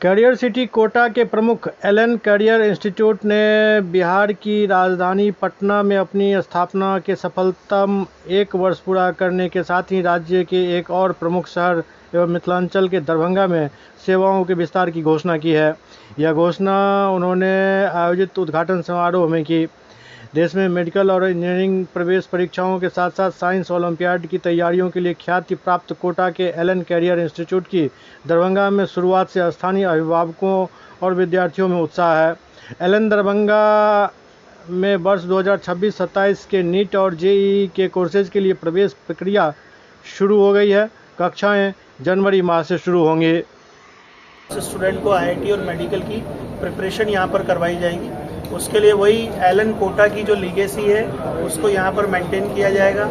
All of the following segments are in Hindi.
करियर सिटी कोटा के प्रमुख एलन करियर इंस्टीट्यूट ने बिहार की राजधानी पटना में अपनी स्थापना के सफलतम 1 वर्ष पूरा करने के साथ ही राज्य के एक और प्रमुख शहर एवं मिथिलांचल के दरभंगा में सेवाओं के विस्तार की घोषणा की है। यह घोषणा उन्होंने आयोजित उद्घाटन समारोह में की। देश में मेडिकल और इंजीनियरिंग प्रवेश परीक्षाओं के साथ साथ साइंस ओलंपियाड की तैयारियों के लिए ख्याति प्राप्त कोटा के एलन करियर इंस्टीट्यूट की दरभंगा में शुरुआत से स्थानीय अभिभावकों और विद्यार्थियों में उत्साह है। एलन दरभंगा में वर्ष 2026-27 के नीट और जेईई के कोर्सेज के लिए प्रवेश प्रक्रिया शुरू हो गई है। कक्षाएं जनवरी माह से शुरू होंगी। स्टूडेंट को आईआईटी और मेडिकल की प्रिपरेशन यहाँ पर करवाई जाएगी। उसके लिए वही एलन कोटा की जो लीगेसी है उसको यहाँ पर मेंटेन किया जाएगा।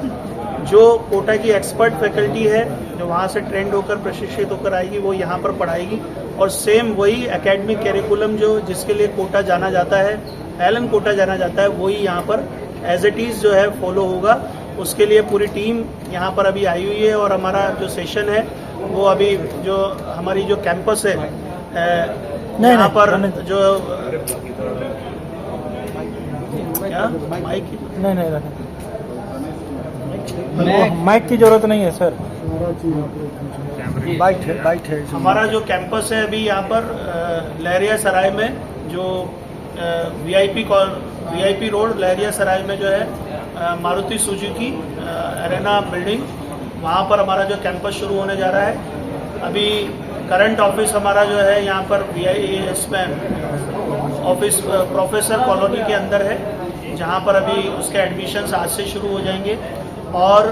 जो कोटा की एक्सपर्ट फैकल्टी है जो वहाँ से ट्रेंड होकर प्रशिक्षित होकर आएगी वो यहाँ पर पढ़ाएगी और सेम वही एकेडमिक कैरिकुलम जो जिसके लिए कोटा जाना जाता है, एलन कोटा जाना जाता है, वही यहाँ पर एज इट इज़ जो है फॉलो होगा। उसके लिए पूरी टीम यहाँ पर अभी आई हुई है और हमारा जो सेशन है वो अभी जो हमारी जो कैंपस है यहाँ पर जो क्या माइक नहीं माइक की जरूरत नहीं है सर। बाइट है। हमारा जो कैंपस है अभी यहाँ पर लहरिया सराय में जो वीआईपी रोड लहरिया सराय में जो है मारुति सुजुकी अरेना बिल्डिंग, वहाँ पर हमारा जो कैंपस शुरू होने जा रहा है। अभी करंट ऑफिस हमारा जो है यहाँ पर VIS में ऑफिस प्रोफेसर कॉलोनी के अंदर है, जहाँ पर अभी उसके एडमिशन्स आज से शुरू हो जाएंगे। और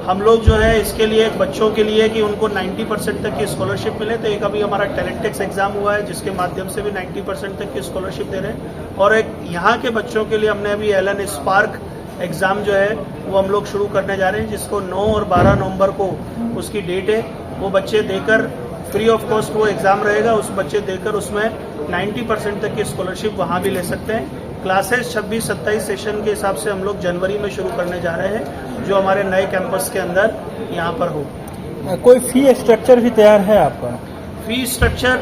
हम लोग जो है इसके लिए बच्चों के लिए कि उनको 90% तक की स्कॉलरशिप मिले, तो एक अभी हमारा टैलेंटेक्स एग्ज़ाम हुआ है जिसके माध्यम से भी 90% तक की स्कॉलरशिप दे रहे हैं। और एक यहाँ के बच्चों के लिए हमने अभी एलन स्पार्क एग्ज़ाम जो है वो हम लोग शुरू करने जा रहे हैं, जिसको 9 और 12 नवंबर को उसकी डेट है। वो बच्चे देकर फ्री ऑफ कॉस्ट वो एग्ज़ाम रहेगा, उस बच्चे देकर उसमें 90% तक की स्कॉलरशिप वहाँ भी ले सकते हैं। क्लासेस 26-27 सेशन के हिसाब से हम लोग जनवरी में शुरू करने जा रहे हैं, जो हमारे नए कैंपस के अंदर यहाँ पर हो। कोई फी स्ट्रक्चर भी तैयार है आपका? फी स्ट्रक्चर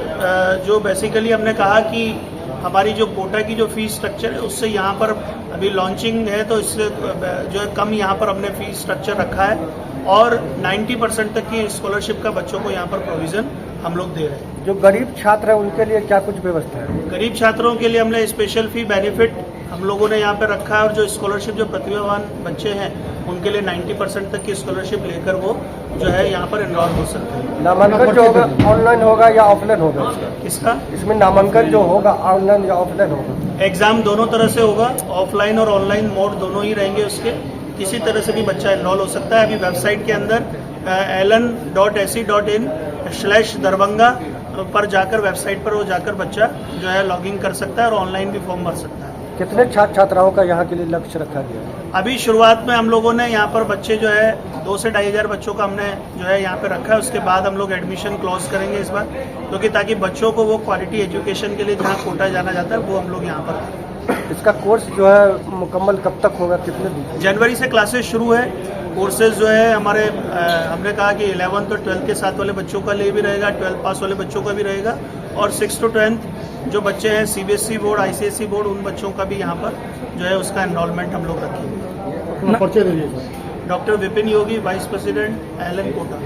जो बेसिकली हमने कहा कि हमारी जो कोटा की जो फी स्ट्रक्चर है उससे यहाँ पर अभी लॉन्चिंग है, तो इससे जो है कम यहाँ पर हमने फी स्ट्रक्चर रखा है और 90% तक की स्कॉलरशिप का बच्चों को यहाँ पर प्रोविज़न हम लोग दे रहे हैं। जो गरीब छात्र हैं उनके लिए क्या कुछ व्यवस्था है? गरीब छात्रों के लिए हमने स्पेशल फी बेनिफिट हम लोगों ने यहाँ पर रखा है और जो स्कॉलरशिप जो प्रतिभावान बच्चे हैं उनके लिए 90% तक की स्कॉलरशिप लेकर वो जो है यहाँ पर एनरोल हो सकते हैं। नामांकन जो होगा ऑनलाइन होगा या ऑफलाइन होगा? किसका? इसमें नामांकन जो होगा ऑनलाइन या ऑफलाइन होगा? एग्जाम दोनों तरह से होगा, ऑफलाइन और ऑनलाइन मोड दोनों ही रहेंगे उसके। किसी तरह से भी बच्चा एनरोल हो सकता है। अभी वेबसाइट के अंदर elen.ac.in/दरभंगा पर जाकर वेबसाइट पर वो जाकर बच्चा जो है लॉगिन कर सकता है और ऑनलाइन भी फॉर्म भर सकता है। कितने छात्र छात्राओं का यहाँ के लिए लक्ष्य रखा गया है? अभी शुरुआत में हम लोगों ने यहाँ पर बच्चे जो है 2 से 2,500 बच्चों का हमने जो है यहाँ पे रखा है। उसके बाद हम लोग एडमिशन क्लोज करेंगे इस बार, क्योंकि ताकि बच्चों को वो क्वालिटी एजुकेशन के लिए जहाँ कोटा जाना जाता है वो हम लोग यहाँ पर। इसका कोर्स जो है मुकम्मल कब तक होगा, कितने दिन? जनवरी से क्लासेस शुरू है। कोर्सेज जो है हमारे हमने कहा कि 11th और 12th के साथ वाले बच्चों का लिए भी रहेगा, 12 पास वाले बच्चों का भी रहेगा और 6 to 10th जो बच्चे हैं CBSE बोर्ड ICSE बोर्ड उन बच्चों का भी यहाँ पर जो है उसका एनरोलमेंट हम लोग रखेंगे। परिचय दीजिए। डॉक्टर विपिन योगी, वाइस प्रेसिडेंट एलन कोटा।